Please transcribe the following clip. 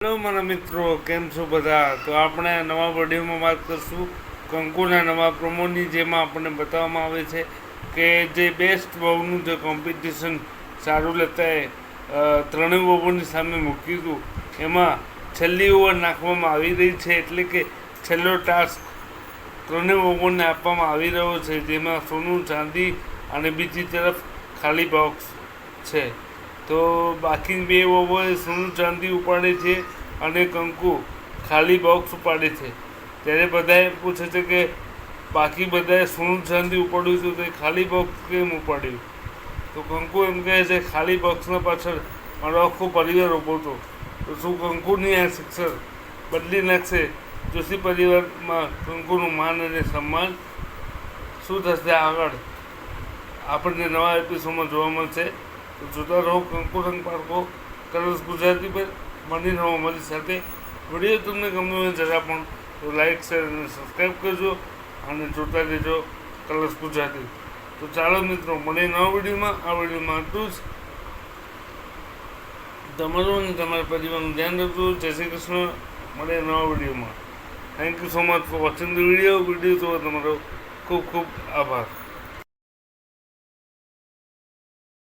Hello મારા મિત્રો, કેમ છો બધા? તો આપણે નવા વિડીયોમાં વાત કરશું કંકુના નવા પ્રોમોની, જેમાં આપણને બતાવવામાં આવે છે કે જે બેસ્ટ વહુનું જે કોમ્પિટિશન સારું લેતાએ ત્રણેય વહુની સામે મૂક્યું હતું, એમાં છેલ્લી ઓવર નાખવામાં આવી રહી છે. એટલે કે છેલ્લો ટાસ્ક ત્રણેય વહુને આપવામાં આવી રહ્યો છે, જેમાં સોનું ચાંદી અને બીજી તરફ ખાલી બોક્સ છે. તો બાકી બે ઓવર સોનું ચાંદી ઉપાડે છે અને કંકુ ખાલી બોક્સ ઉપાડે છે. ત્યારે બધાએ પૂછે છે કે બાકી બધાએ સોનું ચાંદી ઉપાડ્યું હતું, તે ખાલી બોક્સ કેમ ઉપાડ્યું? તો કંકુ એમ કહે છે, ખાલી બોક્સના પાછળ મારો આખો પરિવાર ઊભો હતો. તો શું કંકુની આ શિક્ષણ બદલી નાખશે જોશી પરિવારમાં કંકુનું માન અને સન્માન? શું થશે આગળ આપણને નવા એપિસોડમાં જોવા મળશે. તો જોતા રહો કંકુ રંગ પારકો કલર્સ ગુજરાતી પર. મળી રહો અમારી સાથે. વિડીયો તમને ગમ્યો હોય જરા પણ તો લાઈક, શેર અને સબસ્ક્રાઈબ કરજો અને જોતા રહેજો કલર્સ ગુજરાતી. તો ચાલો મિત્રો, મળીએ નવા વિડીયોમાં. આ વિડીયોમાં આટલું જ. તમારું અને તમારા પરિવારનું ધ્યાન રાખજો. જય શ્રી કૃષ્ણ. મળીએ નવા વિડીયોમાં. Thank you so much for watching the video. Video જોવા તમારો ખૂબ ખૂબ આભાર.